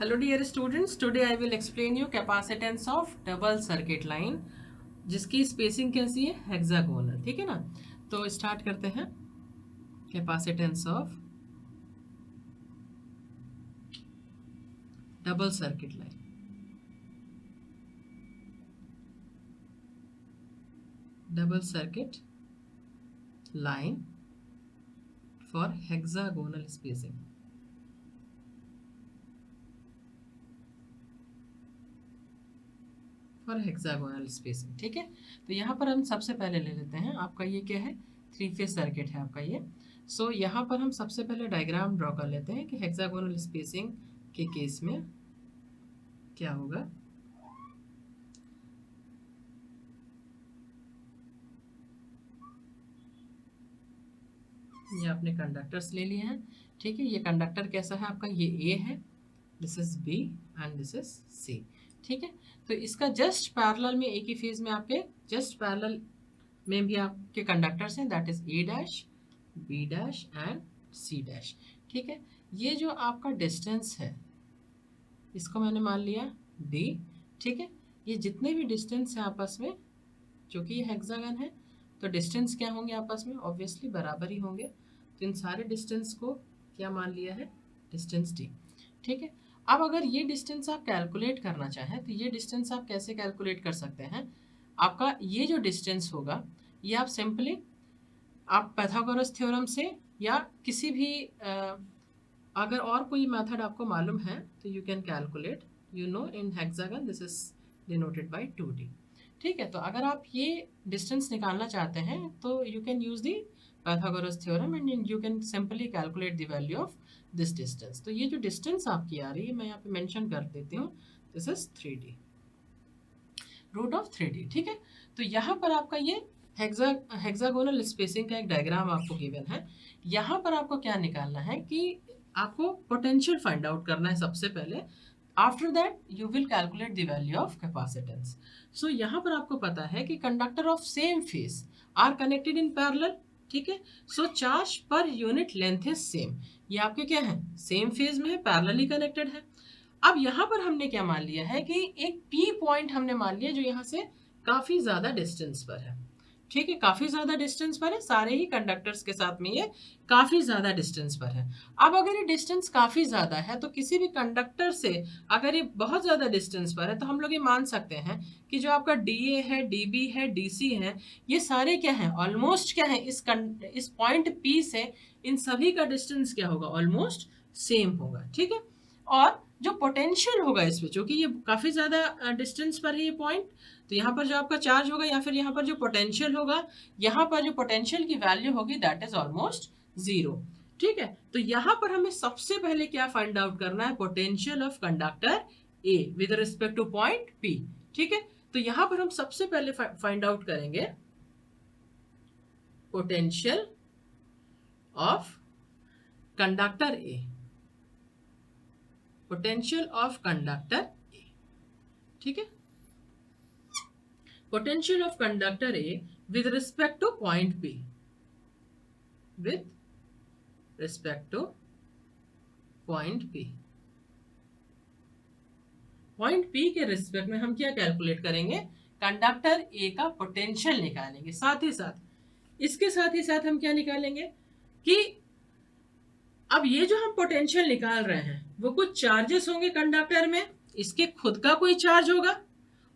Hello dear students, today I will explain you capacitance of double circuit line जिसकी spacing कैसी है hexagonal. ठीक है ना, तो स्टार्ट करते हैं। Capacitance of double circuit line, double circuit line for hexagonal spacing. For hexagonal spacing, ठीक है। तो यहाँ पर हम सबसे पहले ले लेते हैं, आपका ये क्या है, 3 फेज सर्किट है आपका ये। सो यहाँ पर हम सबसे पहले डायग्राम ड्रॉ कर लेते हैं कि हेक्सागोनल स्पेसिंग के केस में क्या होगा। ये आपने कंडक्टर्स ले लिए हैं, ठीक है। ये कंडक्टर कैसा है आपका, ये ए है, this is B and this is C, ठीक है। तो इसका जस्ट पैरेलल में, एक ही फेज में आपके जस्ट पैरेलल में भी आपके कंडक्टर्स हैं, that is A dash, B dash and C dash, ठीक है। ये जो आपका डिस्टेंस है इसको मैंने मान लिया डी, ठीक है। ये जितने भी डिस्टेंस है आपस में, जो कि ये हेक्सागन है, तो डिस्टेंस क्या होंगे आपस में, ऑब्वियसली बराबर ही होंगे। तो इन सारे डिस्टेंस को क्या मान लिया है, डिस्टेंस डी, ठीक है। अब अगर ये डिस्टेंस आप कैलकुलेट करना चाहें तो ये डिस्टेंस आप कैसे कैलकुलेट कर सकते हैं। आपका ये जो डिस्टेंस होगा ये आप सिंपली आप पाइथागोरस थ्योरम से या किसी भी अगर और कोई मेथड आपको मालूम है तो you can calculate, you know in hexagon this is denoted by 2d, ठीक है। तो अगर आप ये डिस्टेंस निकालना चाहते हैं तो you can use the Pythagoras theorem and you can simply calculate the value of this distance. तो ये जो डिस्टेंस आपकी आ रही है मैं यहाँ पे मेंशन कर देती हूँ, this is 3d, root of 3d, ठीक है। तो यहाँ पर आपका ये हेक्सागोनल स्पेसिंग का एक डायग्राम आपको गिवन है। यहाँ पर आपको क्या निकालना है कि आपको पोटेंशियल फाइंड आउट करना है सबसे पहले। After that you will calculate the value of capacitance. So यहाँ पर आपको पता है कि conductor of same phase are connected in parallel, ठीक है। So charge per unit length is same, ये आपके क्या है, सेम फेज में है, पैरेलली कनेक्टेड है। अब यहाँ पर हमने क्या मान लिया है कि एक पी पॉइंट हमने मान लिया जो यहाँ से काफी ज्यादा डिस्टेंस पर है, ठीक है। काफी ज्यादा डिस्टेंस पर है, सारे ही कंडक्टर्स के साथ में ये काफी ज्यादा डिस्टेंस पर है। अब अगर ये डिस्टेंस काफी ज्यादा है तो किसी भी कंडक्टर से अगर ये बहुत ज्यादा डिस्टेंस पर है तो हम लोग ये मान सकते हैं कि जो आपका डी ए है, डी बी है, डी सी है, ये सारे क्या है, ऑलमोस्ट क्या है, इस पॉइंट पी से इन सभी का डिस्टेंस क्या होगा, ऑलमोस्ट सेम होगा, ठीक है। और जो पोटेंशियल होगा इसमें, चूंकि ये काफी ज्यादा डिस्टेंस पर है ये पॉइंट, तो यहाँ पर जो आपका चार्ज होगा या फिर यहाँ पर जो पोटेंशियल होगा, यहाँ पर जो पोटेंशियल की वैल्यू होगी दैट इज ऑलमोस्ट 0, ठीक है। तो यहाँ पर हमें सबसे पहले क्या फाइंड आउट करना है, potential of conductor A with respect two point P, ठीक है। तो यहाँ पर हम सबसे पहले फाइंड आउट करेंगे potential of conductor A, potential of conductor A, ठीक है। Potential of conductor A with respect two point P, with respect two point P. Point P के रिस्पेक्ट में हम क्या कैलकुलेट करेंगे, कंडक्टर ए का पोटेंशियल निकालेंगे। साथ ही साथ इसके साथ ही साथ हम क्या निकालेंगे कि अब ये जो हम पोटेंशियल निकाल रहे हैं वो कुछ चार्जेस होंगे कंडक्टर में, इसके खुद का कोई चार्ज होगा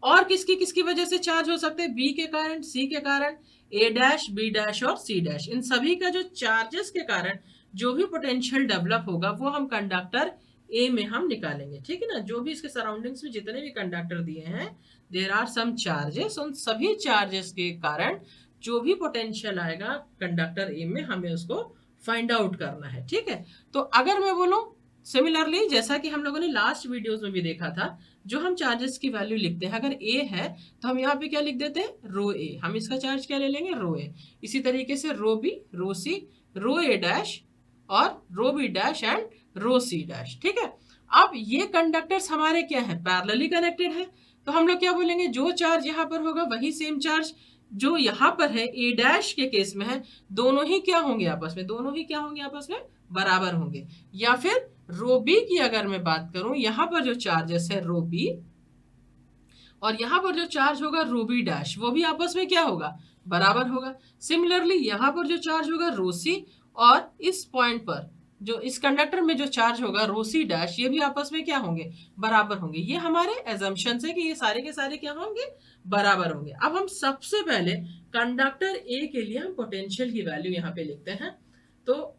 और किसकी किसकी वजह से चार्ज हो सकते हैं, बी के कारण, सी के कारण, ए डैश, बी डैश और सी डैश, इन सभी का जो चार्जेस के कारण जो भी पोटेंशियल डेवलप होगा वो हम कंडक्टर ए में हम निकालेंगे, ठीक है ना। जो भी इसके सराउंडिंग्स में जितने भी कंडक्टर दिए हैं देयर आर सम चार्जेस, उन सभी चार्जेस के कारण जो भी पोटेंशियल आएगा कंडक्टर ए में हमें उसको फाइंड आउट करना है, ठीक है। तो अगर मैं बोलूं सिमिलरली, जैसा कि हम लोगों ने लास्ट वीडियोस में भी देखा था, जो हम चार्जेस की वैल्यू लिखते हैं, अगर ए है तो हम यहाँ पे क्या लिख देते हैं, रो ए, हम इसका चार्ज क्या ले लेंगे, रो ए। इसी तरीके से रो B, row C, row A dash और rho B dash and rho C dash, ठीक है। अब ये कंडक्टर्स हमारे क्या है, पैरेलली कनेक्टेड है, तो हम लोग क्या बोलेंगे, जो चार्ज यहाँ पर होगा वही सेम चार्ज जो यहाँ पर है ए डैश के केस में है, दोनों ही क्या होंगे आपस में, दोनों ही क्या होंगे आपस में, बराबर होंगे। या फिर रो बी की अगर मैं बात करूं, यहां पर जो चार्जेस है रो बी और यहां पर जो चार्ज होगा रो बी डैश, वो भी आपस में क्या होगा, बराबर होगा। सिमिलरली यहां पर जो चार्ज होगा रो सी और इस पॉइंट पर जो इस कंडक्टर में जो चार्ज होगा रो सी डैश, ये भी आपस में क्या होंगे, बराबर होंगे। ये हमारे एजम्पशन है कि ये सारे के सारे क्या होंगे, बराबर होंगे। अब हम सबसे पहले कंडक्टर ए के लिए हम पोटेंशियल की वैल्यू यहाँ पे लिखते हैं। तो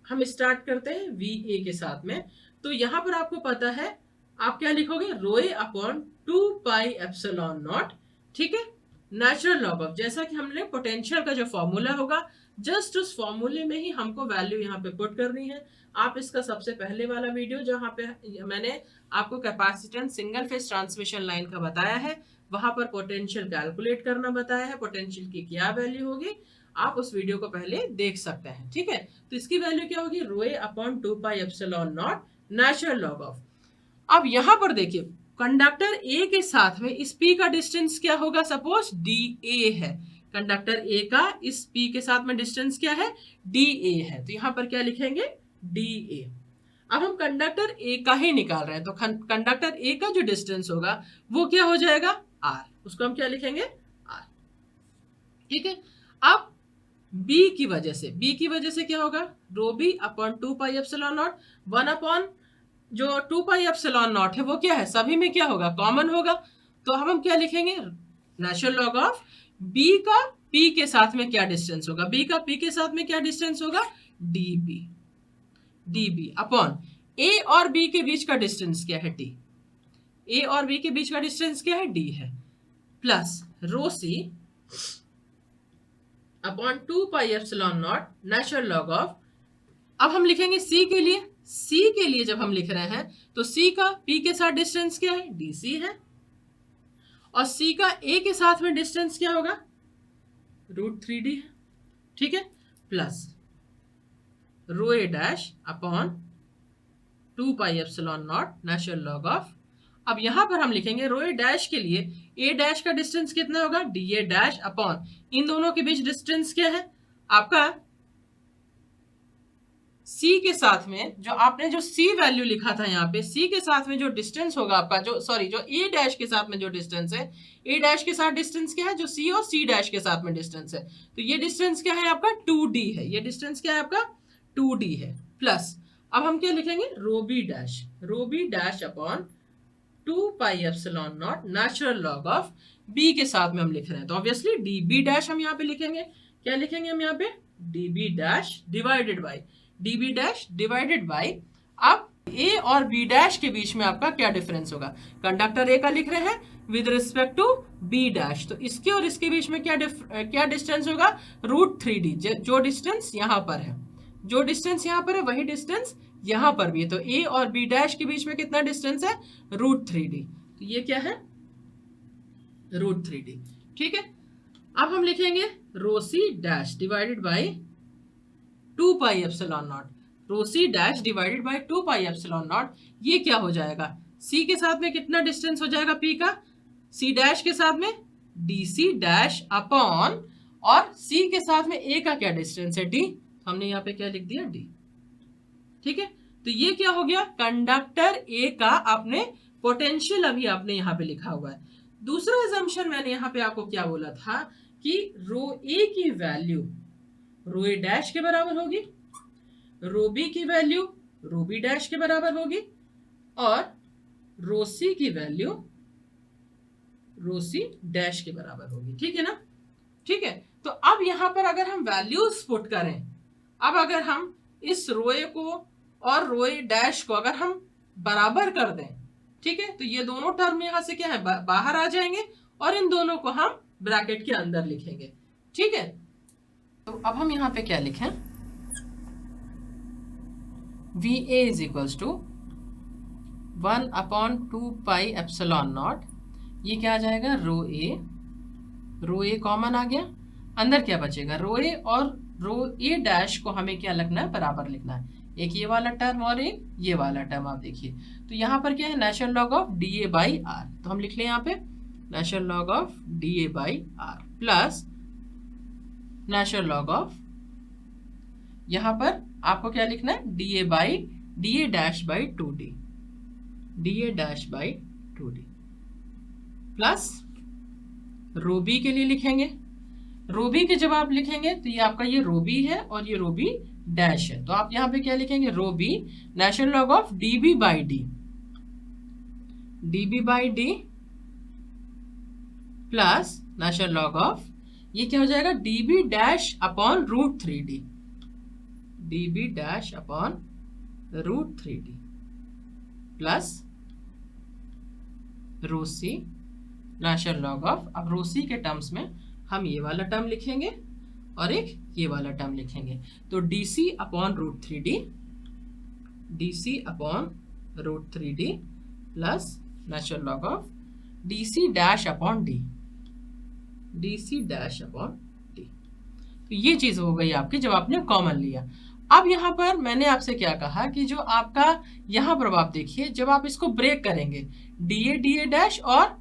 हम स्टार्ट करते हैं वी ए के साथ में। तो यहां पर आपको पता है आप क्या लिखोगे, रो A upon 2 pi epsilon not, ठीक है, नेचुरल लॉग ऑफ, जैसा कि हमने पोटेंशियल का जो फॉर्मूला होगा जस्ट उस फॉर्मूले में ही हमको वैल्यू यहाँ पे पुट करनी है। आप इसका सबसे पहले वाला वीडियो जहाँ पे मैंने आपको capacitance single phase transmission line का बताया है, वहां पर पोटेंशियल कैलकुलेट करना बताया है, पोटेंशियल की क्या वैल्यू होगी, आप उस वीडियो को पहले देख सकते हैं, ठीक है। तो इसकी वैल्यू क्या होगी, rho A upon 2 pi epsilon naught natural log of. अब यहां पर देखिए कंडक्टर ए के साथ में इस पी का डिस्टेंस क्या होगा, सपोज डी ए है, कंडक्टर ए का इस पी के साथ में डिस्टेंस क्या है, डी ए है। तो यहां पर क्या लिखेंगे, डी ए। अब हम कंडक्टर ए का ही निकाल रहे हैं, तो कंडक्टर ए का जो डिस्टेंस होगा वो क्या हो जाएगा, आर, उसको हम क्या लिखेंगे, आर, ठीक है। अब बी की वजह से क्या होगा, rho B upon 2 pi epsilon naught, 1 upon जो 2 पाई एप्सिलॉन नॉट है वो क्या है, सभी में क्या होगा, कॉमन होगा। तो हम क्या लिखेंगे, नेचुरल लॉग ऑफ बी का पी के साथ में क्या डिस्टेंस होगा, बी का पी के साथ में क्या डिस्टेंस होगा, डी बी अपॉन ए और बी के बीच का डिस्टेंस क्या है, टी, ए और बी के बीच का डिस्टेंस क्या है, डी है, plus rho C upon 2 pi epsilon naught natural log of. अब हम लिखेंगे सी के लिए, सी के लिए जब हम लिख रहे हैं तो सी का पी के साथ डिस्टेंस क्या है, डी सी है, और सी का ए के साथ में डिस्टेंस क्या होगा, √3d है, ठीक है, plus row A dash upon 2 pi epsilon naught natural log of. अब यहां पर हम लिखेंगे रो ए डैश के लिए ए डैश का डिस्टेंस कितना होगा, डी ए डैश अपॉन इन दोनों के बीच डिस्टेंस क्या है आपका, सी के साथ में जो आपने जो सी वैल्यू लिखा था यहाँ पे, सी के साथ में जो डिस्टेंस होगा आपका, जो ए डैश के साथ में जो डिस्टेंस है, ए डैश के साथ डिस्टेंस क्या है, जो सी और सी डैश के साथ में डिस्टेंस है, तो ये डिस्टेंस क्या है आपका, 2d है, ये डिस्टेंस क्या है आपका, 2d है, प्लस अब हम क्या लिखेंगे, rho B dash upon 2 pi epsilon naught natural log of B के साथ में हम लिख रहे हैं, तो ऑब्वियसली डी बी डैश हम यहाँ पे लिखेंगे, क्या लिखेंगे हम यहाँ पे, D B dash divided by अब ए और बी डैश के बीच में आपका क्या डिफरेंस होगा, कंडक्टर ए का लिख रहे हैं with respect to B dash, तो इसके और इसके बीच में क्या डिस्टेंस होगा, √3d, जो डिस्टेंस यहाँ पर है, जो डिस्टेंस यहाँ पर है वही डिस्टेंस यहाँ पर भी है, तो ए और बी डैश के बीच में कितना डिस्टेंस है, √3d, तो ये क्या है, √3d, ठीक है। अब हम लिखेंगे rho C dash divided by 2 pi epsilon naught, rho C dash divided by 2 pi epsilon naught, ये क्या हो जाएगा, सी के साथ में कितना डिस्टेंस हो जाएगा पी का, सी डैश के साथ में डी सी डैश अपॉन, और सी के साथ में ए का क्या डिस्टेंस है, डी, हमने यहाँ पे क्या लिख दिया, डी, ठीक है। तो ये क्या हो गया, कंडक्टर ए का आपने पोटेंशियल अभी आपने यहाँ पे लिखा हुआ है। दूसरा assumption मैंने यहाँ पे आपको क्या बोला था कि रो ए की वैल्यू रो ए डैश के बराबर होगी, रो बी की वैल्यू रो बी डैश के बराबर होगी, और रो सी की वैल्यू रो सी डैश के बराबर होगी, ठीक है ना, ठीक है। तो अब यहां पर अगर हम वैल्यूज पुट करें, अब अगर हम इस रो ए को और रो ए डैश को अगर हम बराबर कर दें, ठीक है, तो ये दोनों टर्म यहां से क्या है, बाहर आ जाएंगे, और इन दोनों को हम ब्रैकेट के अंदर लिखेंगे, ठीक है। तो अब हम यहाँ पे क्या लिखें, V A is equals to 1 upon 2 pi epsilon naught, ये क्या आ जाएगा, रो ए कॉमन आ गया, अंदर क्या बचेगा, रो ए और रो ए डैश को हमें क्या लिखना है, बराबर लिखना है, एक ये वाला टर्म और एक ये वाला टर्म, आप देखिए तो यहाँ पर क्या है, natural log of D A by R, तो हम लिख लें यहाँ पे natural log of D A by R plus natural log of, यहाँ पर आपको क्या लिखना है, D A by D A dash by two D, D A dash by two D plus rho B के लिए लिखेंगे। रो बी के जब आप लिखेंगे तो ये आपका ये रो बी है और ये रो बी डैश है, तो आप यहाँ पे क्या लिखेंगे, rho B natural log of D B by D, D B by D plus natural log of ये क्या हो जाएगा, D B dash upon root three D, D B dash upon root three D plus rho C natural log of, अब rho C के terms में हम ये वाला टर्म लिखेंगे और एक ये वाला टर्म लिखेंगे, तो D C upon root three D, D C upon root three D plus natural log of D C dash upon D, D C dash upon D. तो ये चीज हो गई आपकी जब आपने कॉमन लिया। अब यहाँ पर मैंने आपसे क्या कहा कि जो आपका यहाँ पर आप देखिए, जब आप इसको ब्रेक करेंगे डी ए डैश और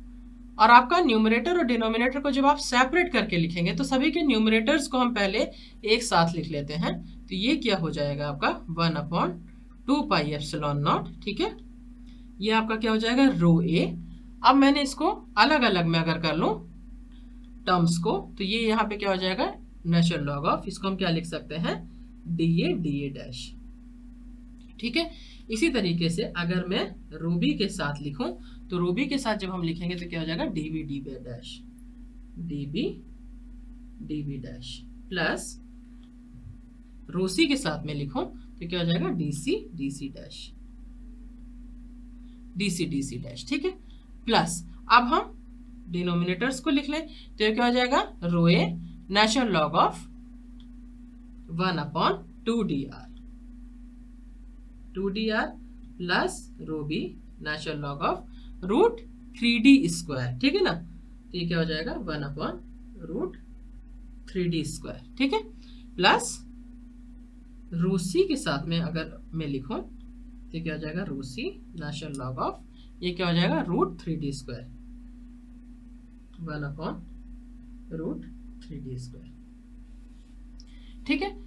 आपका न्यूमरेटर और डिनोमिनेटर को जब आप सेपरेट करके लिखेंगे तो सभी के न्यूमरेटर्स को हम पहले एक साथ लिख लेते हैं, तो ये क्या हो जाएगा आपका 1/2 पाई एप्सिलॉन नॉट, ठीक है। ये आपका क्या हो जाएगा रो ए। अब मैंने इसको अलग अलग में अगर कर लूं टर्म्स को, तो ये यहाँ पे क्या हो जाएगा नेचुरल लॉग ऑफ, इसको हम क्या लिख सकते हैं डी ए डैश, ठीक है। इसी तरीके से अगर मैं रो बी के साथ लिखूं तो रो बी के साथ जब हम लिखेंगे तो क्या हो जाएगा D B dash, D B dash plus rho C के साथ में लिखूं तो क्या हो जाएगा D C dash, D C dash, ठीक है। प्लस अब हम डिनोमिनेटर्स को लिख लें तो ये क्या हो जाएगा rho A natural log of 1/2 D R, 2 D R plus rho B natural log of root 3d square, ठीक है ना। तो ये क्या हो जाएगा 1/√3d स्क्वायर, ठीक है। प्लस रूसी के साथ में अगर मैं लिखूं तो क्या हो जाएगा रूसी नेचुरल लॉग ऑफ ये क्या हो जाएगा √3d स्क्वायर, 1/√3d स्क्वायर, ठीक है।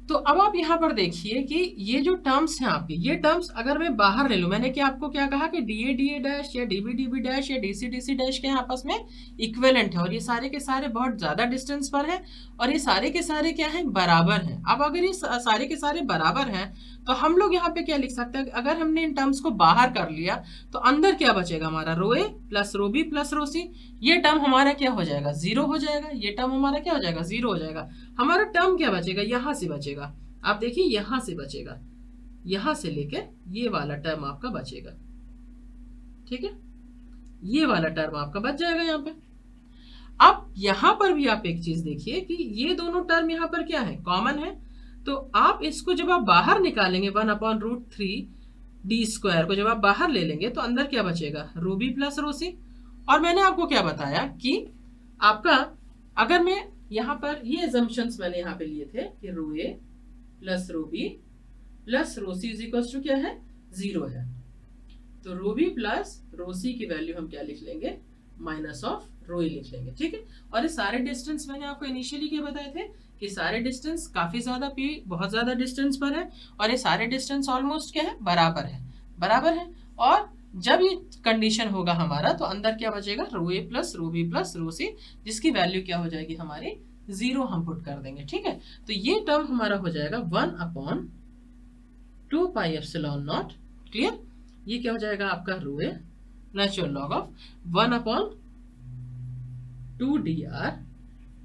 तो अब आप यहाँ पर देखिए कि ये जो टर्म्स हैं आपकी, ये टर्म्स अगर मैं बाहर ले लूँ, मैंने क्या आपको क्या कहा कि डी ए डैश या डी बी डैश या डी सी डैश के आपस में इक्विवेलेंट है और ये सारे के सारे बहुत ज़्यादा डिस्टेंस पर हैं और ये सारे के सारे क्या हैं बराबर हैं। अब अगर ये सारे के सारे बराबर हैं तो हम लोग यहाँ पे क्या लिख सकते हैं, अगर हमने इन टर्म्स को बाहर कर लिया तो अंदर क्या बचेगा हमारा rho A plus rho B plus rho C, ये टर्म हमारा क्या हो जाएगा जीरो हो जाएगा, ये टर्म हमारा क्या हो जाएगा जीरो हो जाएगा। हमारा टर्म क्या बचेगा यहाँ से बचेगा, आप देखिए यहां से बचेगा, यहां से लेके ये वाला टर्म आपका बचेगा, ठीक है। ये वाला टर्म आपका बच जाएगा यहाँ पे। अब यहां पर भी आप एक चीज देखिए कि ये दोनों टर्म यहां पर क्या है कॉमन है, तो आप इसको जब आप बाहर निकालेंगे 1/√3d स्क्वायर को जब आप बाहर ले लेंगे तो अंदर क्या बचेगा रो बी प्लस रो सी। और मैंने आपको क्या बताया कि आपका अगर मैं यहाँ पर ये एजम्पशंस मैंने यहाँ पे लिए थे कि rho A plus rho B plus rho C is equal to क्या है जीरो है, तो रो बी प्लस रो सी की वैल्यू हम क्या लिख लेंगे माइनस ऑफ रो ए लिख लेंगे, ठीक है। और ये सारे डिस्टेंस मैंने आपको इनिशियली क्या बताए थे कि सारे डिस्टेंस काफी ज्यादा पी बहुत ज्यादा डिस्टेंस पर है और ये सारे डिस्टेंस ऑलमोस्ट क्या है बराबर है। और जब ये कंडीशन होगा हमारा तो अंदर क्या बचेगा rho A plus rho B plus rho C, जिसकी वैल्यू क्या हो जाएगी हमारी जीरो हम पुट कर देंगे, ठीक है। तो ये टर्म हमारा हो जाएगा 1/2 पाई एप्सिलॉन नॉट, क्लियर। ये क्या हो जाएगा आपका rho A natural log of 1/2 D R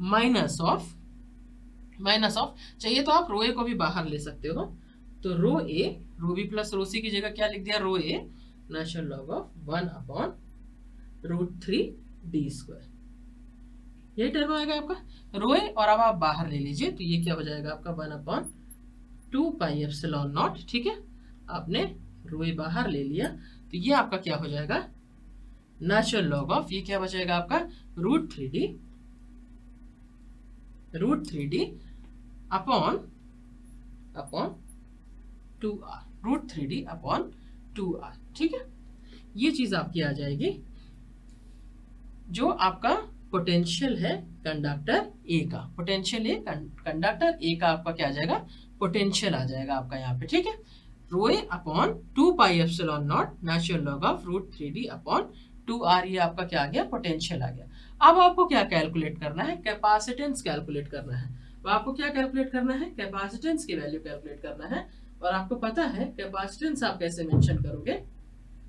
minus of चाहिए तो आप रो ए को भी बाहर ले सकते हो, तो रो ए रो बी प्लस रो सी की जगह क्या लिख दिया rho A natural log of 1/√3d square, यही टर्म आएगा आपका रो ए। और अब आप बाहर ले लीजिए तो ये क्या हो जाएगा आपका 1/2 पाई एप्सिलॉन नॉट, ठीक है। आपने रो ए बाहर ले लिया तो ये आपका क्या हो जाएगा नेचुरल लॉग ऑफ ये क्या बचेगा आपका √3d upon 2r, √3d upon 2r, ठीक है। ये चीज आपकी आ जाएगी जो आपका पोटेंशियल है कंडक्टर ए का, पोटेंशियल ए कंडक्टर ए का आपका क्या आ जाएगा पोटेंशियल आ जाएगा आपका यहाँ पे, ठीक है। Rho A upon 2 pi epsilon naught natural log of root 3d upon 2r। ये आपका क्या आ गया, पोटेंशियल आ गया। अब आपको क्या कैलकुलेट करना है, कैपेसिटेंस कैलकुलेट करना है। तो आपको क्या कैलकुलेट करना है, कैपेसिटेंस की वैल्यू कैलकुलेट करना है। और आपको पता है कैपेसिटेंस आप कैसे मेंशन करोगे,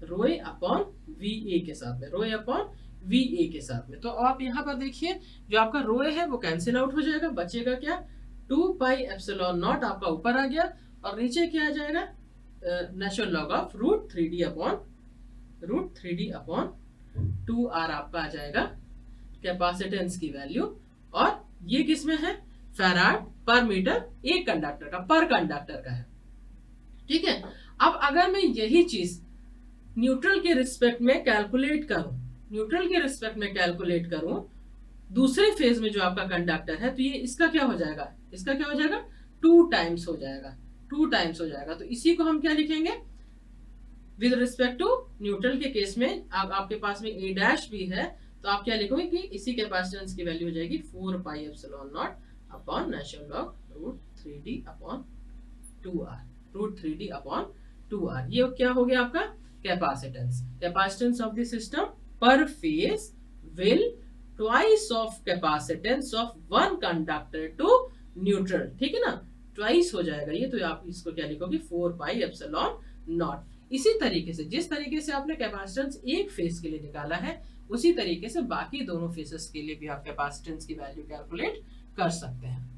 रो ए अपॉन वी ए के साथ में, रो ए अपॉन वी ए के साथ में। तो आप यहाँ पर देखिए जो आपका रो ए है वो कैंसिल आउट हो जाएगा, बचेगा क्या, 2 पाई एप्सिलॉन नॉट आपका ऊपर आ गया और नीचे क्या आ जाएगा, natural log of root 3d upon 2r आपका आ जाएगा कैपेसिटेंस की वैल्यू। और ये किस में है, फैराड पर मीटर एक कंडक्टर का, पर कंडक्टर का है। ठीक है, अब अगर मैं यही चीज न्यूट्रल के रिस्पेक्ट में कैलकुलेट करूं, न्यूट्रल के रिस्पेक्ट में कैलकुलेट करूं दूसरे फेज में जो आपका कंडक्टर है, तो ये इसका क्या हो जाएगा, इसका क्या हो जाएगा, 2 टाइम्स हो जाएगा, 2 टाइम्स हो जाएगा। तो इसी को हम क्या लिखेंगे, विद रिस्पेक्ट टू न्यूट्रल के केस में आपके पास में ए डैश भी है, तो आप क्या लिखोगे कि इसी कैपेसिटेंस की वैल्यू हो जाएगी 4 pi epsilon naught upon natural log root 3d upon 2r, root 3d upon 2r। ये क्या हो गया आपका capacitance, capacitance of the system per phase will twice of capacitance of one conductor to neutral. ठीक है ना, ट्वाइस हो जाएगा ये, तो आप इसको क्या लिखोगे, 4 पाई एप्सिलॉन नॉट। इसी तरीके से जिस तरीके से आपने कैपेसिटेंस एक फेज के लिए निकाला है, उसी तरीके से बाकी दोनों फेसेस के लिए भी आप कैपेसिटेंस की वैल्यू कैलकुलेट कर सकते हैं।